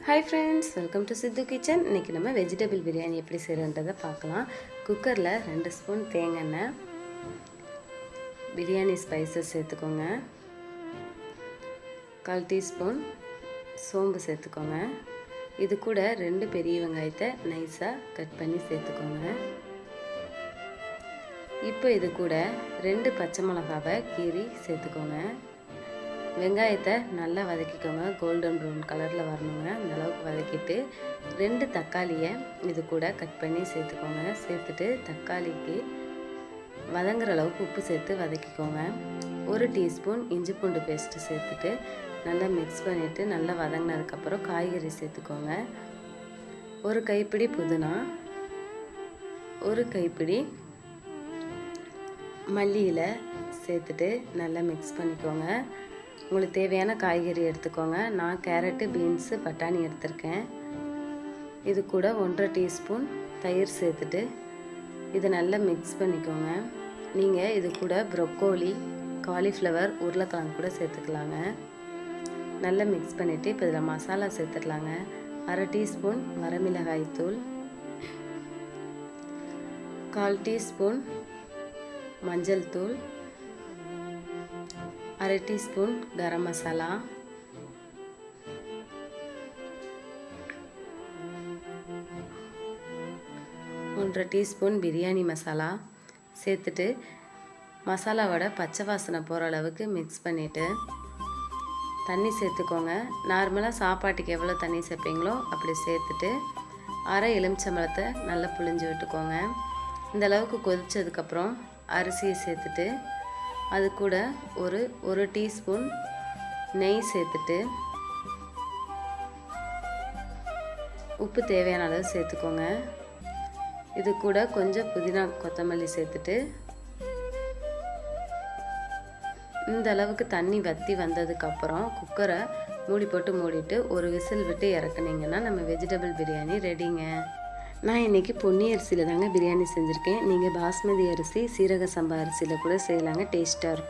Hi friends, welcome to Siddhu kitchen. இன்றைக்கி நம்ம vegetable biryani எப்படி செய்கிறன்றதை பார்க்கலாம். குக்கரில் 2 ஸ்பூன் தேங்காய் எண்ணெய், பிரியாணி ஸ்பைசஸ் சேர்த்துக்கோங்க. 1/4 டீஸ்பூன் சோம்பு சேர்த்துக்கோங்க. இது கூட 2 பெரிய வெங்காயத்தை நைஸாக கட் பண்ணி சேர்த்துக்கோங்க. இப்போ இது கூட 2 பச்சை மிளகாவை கீறி சேர்த்துக்கோங்க. வெங்காயத்தை நல்லா வதக்கிக்கோங்க. கோல்டன் ப்ரௌன் கலரில் வரணுங்க. அந்த அளவுக்கு வதக்கிட்டு 2 தக்காளியை இது கூட கட் பண்ணி சேர்த்துக்கோங்க. சேர்த்துட்டு தக்காளிக்கு வதங்குற அளவுக்கு உப்பு சேர்த்து வதக்கிக்கோங்க. 1 டீஸ்பூன் இஞ்சி பூண்டு பேஸ்ட்டு சேர்த்துட்டு நல்லா மிக்ஸ் பண்ணிவிட்டு நல்லா வதங்கினதுக்கப்புறம் காய்கறி சேர்த்துக்கோங்க. 1 கைப்பிடி புதினா, 1 கைப்பிடி மல்லி இலை சேர்த்துட்டு நல்லா மிக்ஸ் பண்ணிக்கோங்க. உங்களுக்கு தேவையான காய்கறி எடுத்துக்கோங்க. நான் கேரட்டு, பீன்ஸு, பட்டாணி எடுத்திருக்கேன். இது கூட 1/2 டீஸ்பூன் தயிர் சேர்த்துட்டு இதை நல்லா மிக்ஸ் பண்ணிக்கோங்க. நீங்கள் இது கூட ப்ரொக்கோலி, காலிஃப்ளவர், உருளைக்கிழங்கு கூட சேர்த்துக்கலாங்க. நல்லா மிக்ஸ் பண்ணிவிட்டு இப்போ இதில் மசாலா சேர்த்துக்கலாங்க. 1/2 டீஸ்பூன் வரமிளகாய் தூள், 1/4 டீஸ்பூன் மஞ்சள் தூள், 1/2 டீஸ்பூன் கரம் மசாலா, 1/2 டீஸ்பூன் பிரியாணி மசாலா சேர்த்துட்டு மசாலாவோட பச்சை வாசனை போகிற அளவுக்கு மிக்ஸ் பண்ணிவிட்டு தண்ணி சேர்த்துக்கோங்க. நார்மலாக சாப்பாட்டுக்கு எவ்வளோ தண்ணி சேர்ப்பீங்களோ அப்படி சேர்த்துட்டு 1/2 எலுமிச்சம்பழத்தை நல்லா புழிஞ்சு விட்டுக்கோங்க. இந்த அளவுக்கு கொதித்ததுக்கப்புறம் அரிசியை சேர்த்துட்டு அது கூட ஒரு டீஸ்பூன் நெய் சேர்த்துட்டு உப்பு தேவையான அளவு சேர்த்துக்கோங்க. இது கூட கொஞ்சம் புதினா, கொத்தமல்லி சேர்த்துட்டு இந்த அளவுக்கு தண்ணி வற்றி வந்ததுக்கப்புறம் குக்கரை மூடி போட்டு மூடிட்டு ஒரு விசில் விட்டு இறக்குனீங்கன்னா நம்ம வெஜிடபிள் பிரியாணி ரெடிங்க. நான் இன்றைக்கி பொன்னி அரிசியில் தாங்க பிரியாணி செஞ்சுருக்கேன். நீங்கள் பாஸ்மதி அரிசி, சீரக சம்பா அரிசியில் கூட செய்யலாங்க. டேஸ்ட்டாக இருக்கும்.